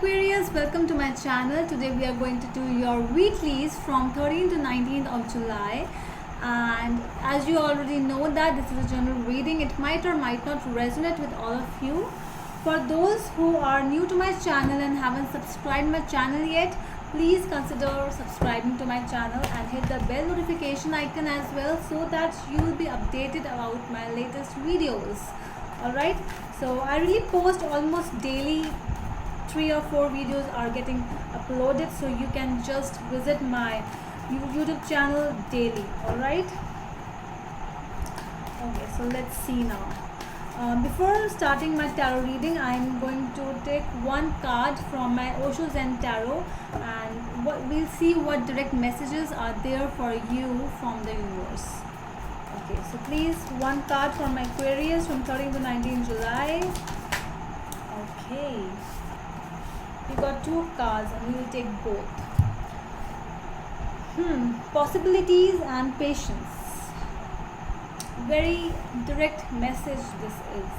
Aquarius, welcome to my channel. Today we are going to do your weeklies from 13th to 19th of July, and as you already know that this is a general reading, it might or might not resonate with all of you. For those who are new to my channel and haven't subscribed my channel yet, please consider subscribing to my channel and hit the bell notification icon as well, so that you will be updated about my latest videos. Alright, so I really post almost daily. 3 or 4 videos are getting uploaded, so you can just visit my YouTube channel daily. Alright, okay, so let's see now. Before starting my tarot reading, I'm going to take one card from my Osho Zen Tarot, and we'll see what direct messages are there for you from the universe. Okay, so please, one card from my Aquarius from 13 to 19 July. Okay, we got 2 cards and we will take both. Possibilities and patience. Very direct message this is.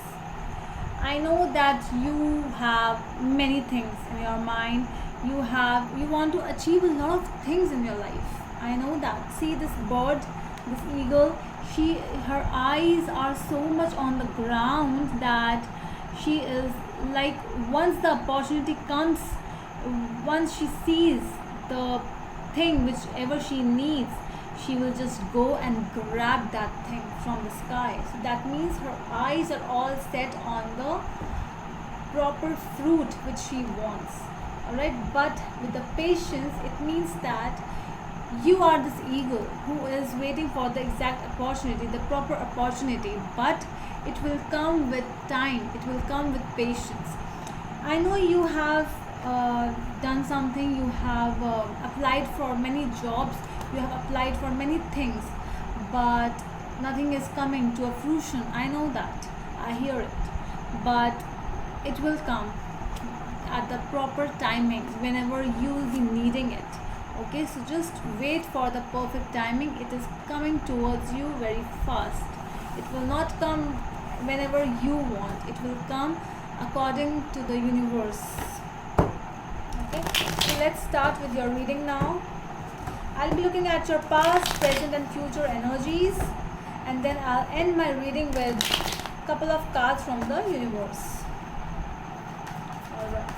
I know that you have many things in your mind. You want to achieve a lot of things in your life. I know that. See this bird, this eagle, her eyes are so much on the ground that she is like, once the opportunity comes, once she sees the thing whichever she needs, she will just go and grab that thing from the sky. So that means her eyes are all set on the proper fruit which she wants. Alright, but with the patience, it means that you are this eagle who is waiting for the exact opportunity, the proper opportunity, but it will come with time, it will come with patience. I know you have done something, you have applied for many jobs, you have applied for many things, but nothing is coming to a fruition. I know that, I hear it, but it will come at the proper timing whenever you will be needing it. Okay, so just wait for the perfect timing. It is coming towards you very fast. It will not come whenever you want. It will come according to the universe. Okay, so let's start with your reading now. I'll be looking at your past, present and future energies, and then I'll end my reading with a couple of cards from the universe. Alright.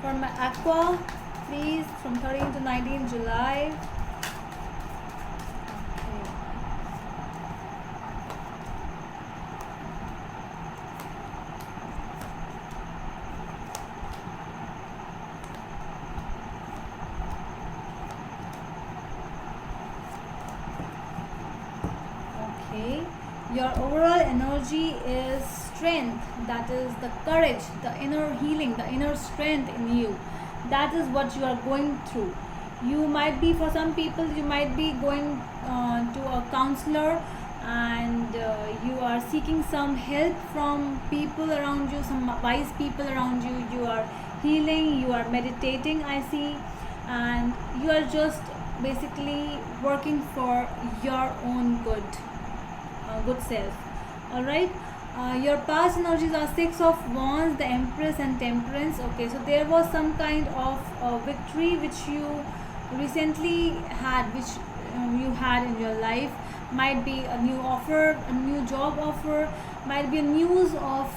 For my Aqua, please, from 13 to 19 July. Okay, your overall energy is strength, that is the courage, the inner healing, the inner strength in you. That is what you are going through. You might be, for some people, you might be going to a counselor, and you are seeking some help from people around you, some wise people around you. You are healing, you are meditating, I see, and you are just basically working for your own good self. Alright, your past energies are 6 of Wands, the Empress and Temperance. Okay, so there was some kind of victory which you recently had, which you had in your life. Might be a new offer, a new job offer, might be a news of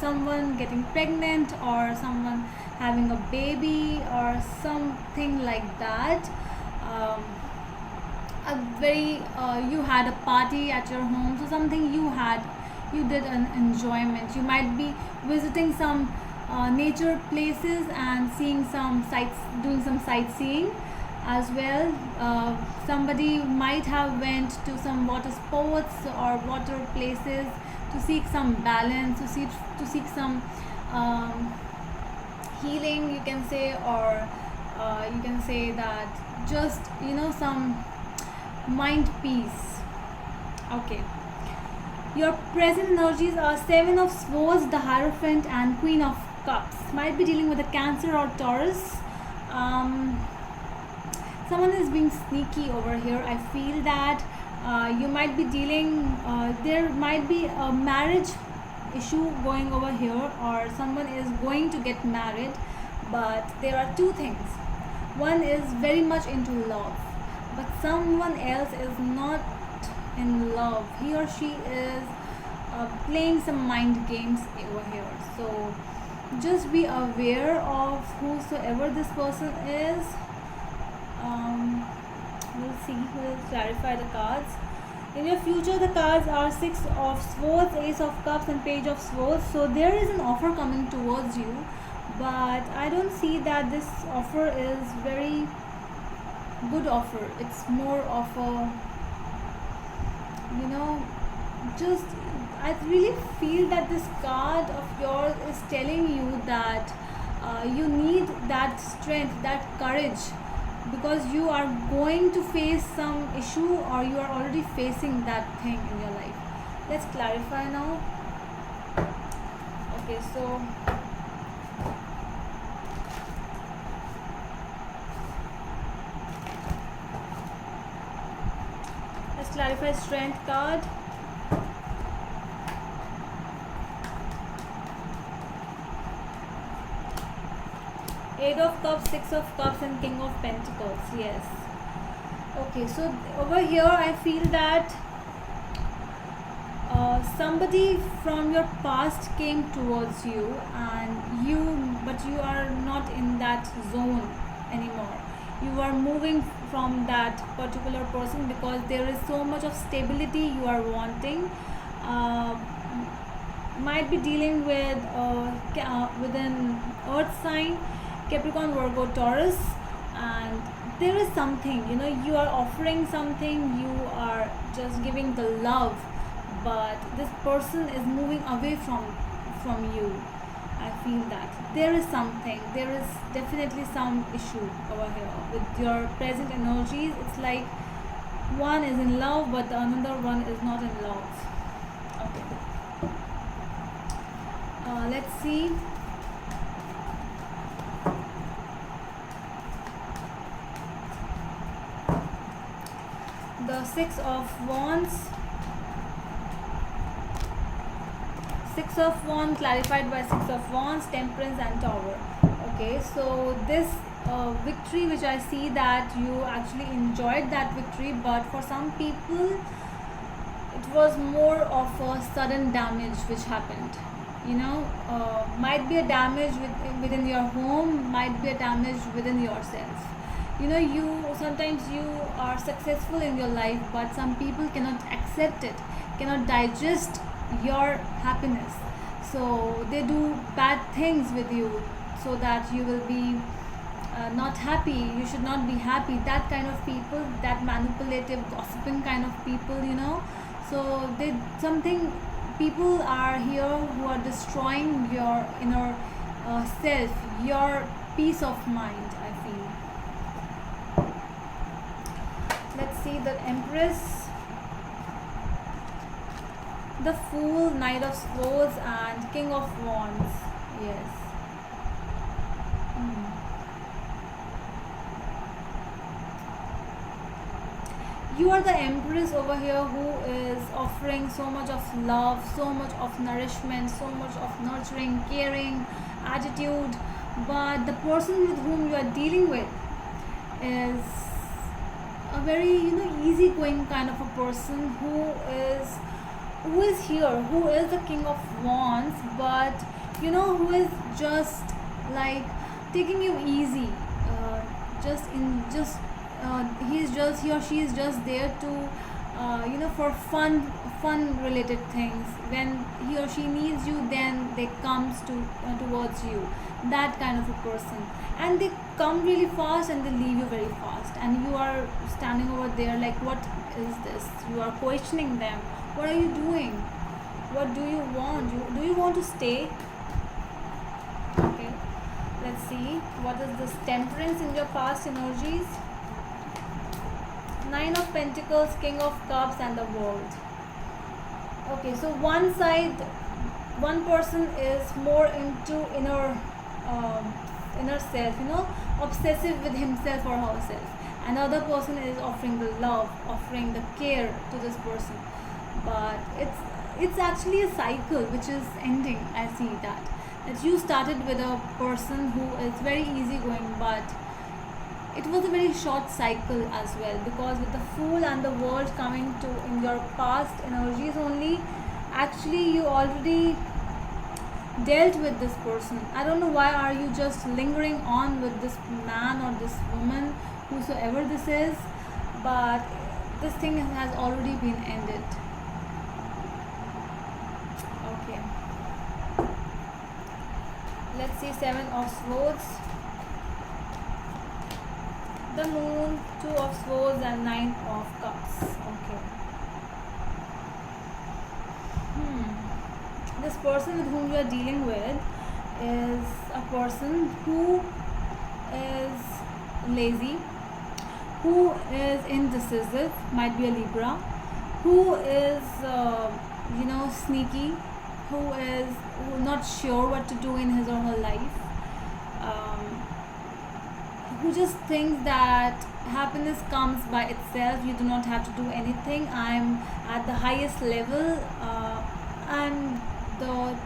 someone getting pregnant or someone having a baby or something like that. You had a party at your home, so something you did an enjoyment. You might be visiting some nature places and seeing some sights, doing some sightseeing as well. Somebody might have went to some water sports or water places to seek some balance, to seek some healing, you can say, or you can say that just some mind peace. Okay, your present energies are 7 of Swords, the Hierophant and Queen of Cups. Might be dealing with a Cancer or Taurus. Someone is being sneaky over here. I feel that you might be dealing, there might be a marriage issue going over here, or someone is going to get married, but there are two things. One is very much into love, but someone else is not in love. He or she is playing some mind games over here. So just be aware of whosoever this person is. We'll see, we'll clarify the cards. In your future, the cards are Six of Swords, Ace of Cups, and Page of Swords. So there is an offer coming towards you, but I don't see that this offer is very good offer. It's more of a, just, I really feel that this card of yours is telling you that you need that strength, that courage, because you are going to face some issue, or you are already facing that thing in your life. Let's clarify now. Okay, so let's clarify strength card. Eight of Cups, Six of Cups, and King of Pentacles. Yes. Okay, so over here I feel that somebody from your past came towards you, but you are not in that zone anymore. You are moving from that particular person because there is so much of stability you are wanting. Might be dealing with an earth sign, Capricorn, Virgo, Taurus, and there is something, you are offering something, you are just giving the love, but this person is moving away from you. I feel that there is something, there is definitely some issue over here with your present energies. It's like one is in love, but the another one is not in love. Okay. Let's see. The Six of Wands. Six of Wands clarified by Six of Wands, Temperance, and Tower. Okay, so this victory, which I see that you actually enjoyed that victory, but for some people it was more of a sudden damage which happened. Might be a damage within your home, might be a damage within yourself. Sometimes you are successful in your life, but some people cannot accept it, cannot digest your happiness, so they do bad things with you so that you will be not happy. You should not be happy. That kind of people, that manipulative, gossiping kind of people, so people are here who are destroying your inner self, your peace of mind, I feel. Let's see the Empress, the Fool, Knight of Swords, and King of Wands. Yes. You are the Empress over here who is offering so much of love, so much of nourishment, so much of nurturing, caring attitude, but the person with whom you are dealing with is a very easygoing kind of a person who is here, who is the King of Wands, but who is just like taking you easy, he or she is just there to for fun related things. When he or she needs you, then they comes towards you, that kind of a person, and they come really fast and they leave you very fast, and you are standing over there like, what is this? You are questioning them. What are you doing? What do you want? Do you want to stay? Okay, let's see what is this Temperance in your past energies. Nine of Pentacles, King of Cups, and the World. Okay, so one side, one person is more into inner self, obsessive with himself or herself. Another person is offering the love, offering the care to this person. But it's actually a cycle which is ending. I see that you started with a person who is very easygoing, but it was a very short cycle as well, because with the Fool and the World coming to in your past energies only, actually you already dealt with this person. I don't know why are you just lingering on with this man or this woman, whosoever this is, but this thing has already been ended. Okay, let's see. Seven of Swords, the Moon, Two of Swords, and Nine of Cups. Okay. This person with whom you are dealing with is a person who is lazy, who is indecisive, might be a Libra, who is sneaky, who is not sure what to do in his or her life, um, who just thinks that happiness comes by itself. You do not have to do anything. I'm at the highest level. I'm the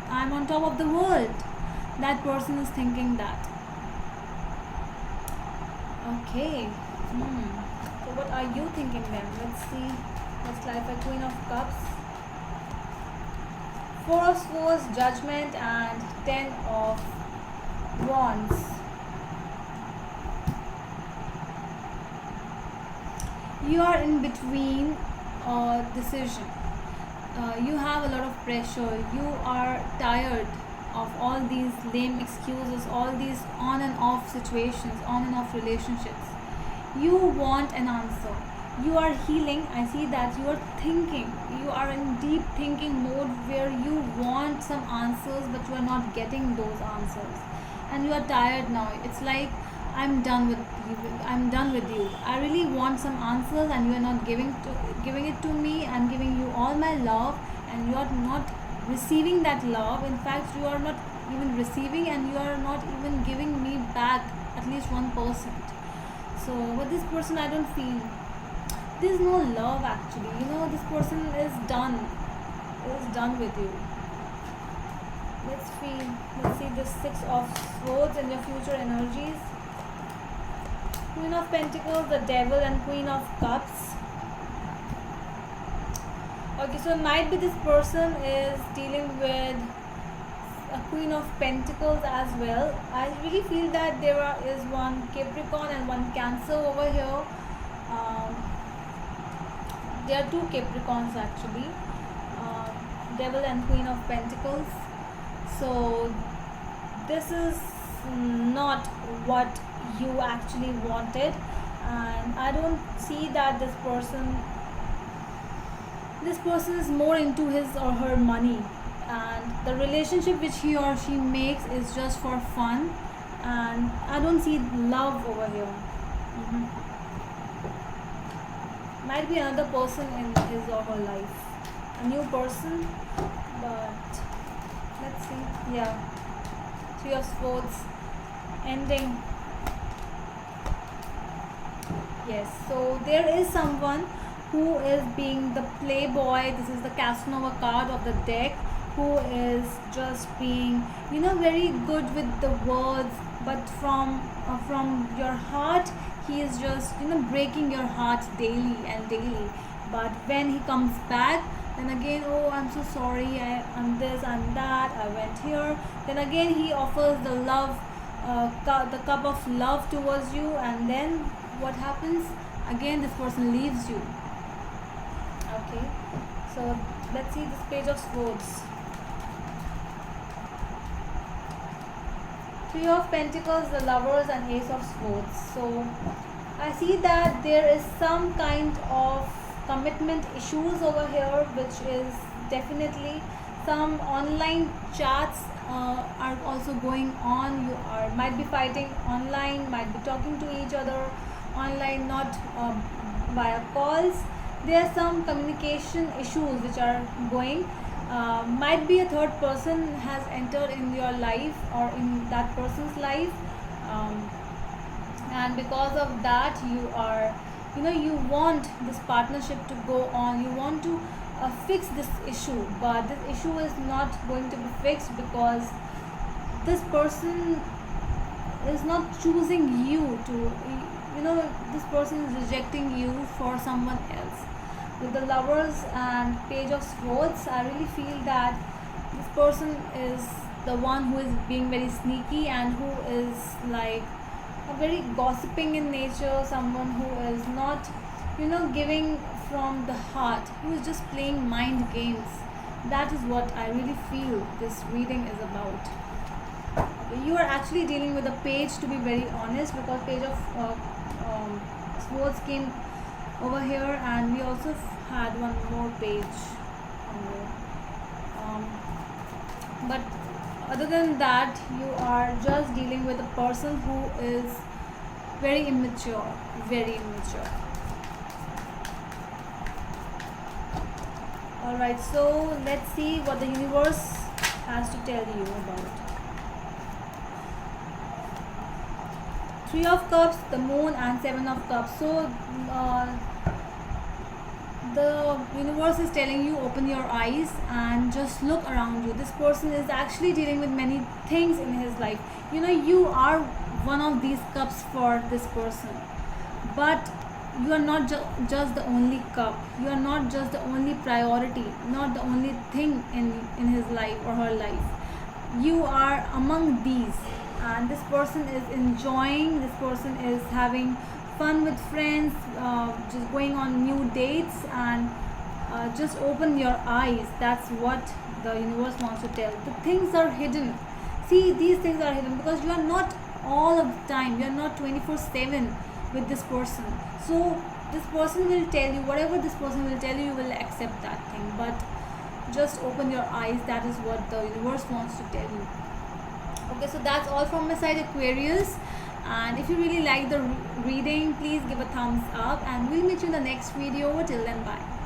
I'm on top of the world. That person is thinking that. Okay. So what are you thinking then? Let's see. Let's clarify. Queen of Cups, Four of Swords, Judgment, and Ten of Wands. You are in between a decision. You have a lot of pressure. You are tired of all these lame excuses, all these on and off situations, on and off relationships. You want an answer. You are healing. I see that you are thinking. You are in deep thinking mode where you want some answers, but you are not getting those answers. And you are tired now. It's like, I'm done with you. I'm done with you. I really want some answers, and you are not giving it to me. I'm giving you all my love, and you are not receiving that love. In fact, you are not even receiving, and you are not even giving me back at least 1%. So with this person, I don't feel there's no love actually. This person is done with you. Let's see the Six of Swords in your future energies. Queen of Pentacles, the Devil, and Queen of Cups. Okay, so it might be this person is dealing with a Queen of Pentacles as well. I really feel that is one Capricorn and one Cancer over here. There are two Capricorns actually, Devil and Queen of Pentacles. So this is not what you actually wanted, and I don't see that this person is more into his or her money, and the relationship which he or she makes is just for fun, and I don't see love over here. Might be another person in his or her life, a new person, but let's see. Yeah, Three of Swords, ending. Yes, so there is someone who is being the playboy. This is the Casanova card of the deck, who is just being very good with the words, but from your heart he is just breaking your heart daily and daily. But when he comes back, then again, oh, I'm so sorry, I'm this, I'm that, I went here. Then again he offers the love, the cup of love towards you, and then what happens? Again this person leaves you. Okay, so let's see this Page of Swords. Three of Pentacles, the Lovers, and Ace of Swords. So I see that there is some kind of commitment issues over here, which is definitely some online chats are also going on. You might be fighting online, might be talking to each other online, not via calls. There are some communication issues which are going. Might be a third person has entered in your life or in that person's life, and because of that you are you want this partnership to go on. You want to fix this issue, but this issue is not going to be fixed because this person is not choosing you to, this person is rejecting you for someone else. With the Lovers and Page of Swords, I really feel that this person is the one who is being very sneaky and who is like a very gossiping in nature, someone who is not, giving from the heart, who is just playing mind games. That is what I really feel this reading is about. You are actually dealing with a page, to be very honest, because Page of Swords came over here, and we also had one more page. But other than that, you are just dealing with a person who is very immature, very immature. Alright, so let's see what the universe has to tell you about. Three of Cups, the Moon, and Seven of Cups. So the universe is telling you, open your eyes and just look around you. This person is actually dealing with many things in his life. You are one of these cups for this person, but you are not just the only cup. You are not just the only priority, not the only thing in his life or her life. You are among these, and this person is enjoying, this person is having fun with friends, just going on new dates, and just open your eyes. That's what the universe wants to tell. The things are hidden. See, these things are hidden because you are not all of the time, you are not 24/7 with this person. So this person will tell you whatever this person will tell you, you will accept that thing, but just open your eyes. That is what the universe wants to tell you. Okay, so that's all from my side, Aquarius. And if you really like the reading, please give a thumbs up, and we'll meet you in the next video. Till then, bye.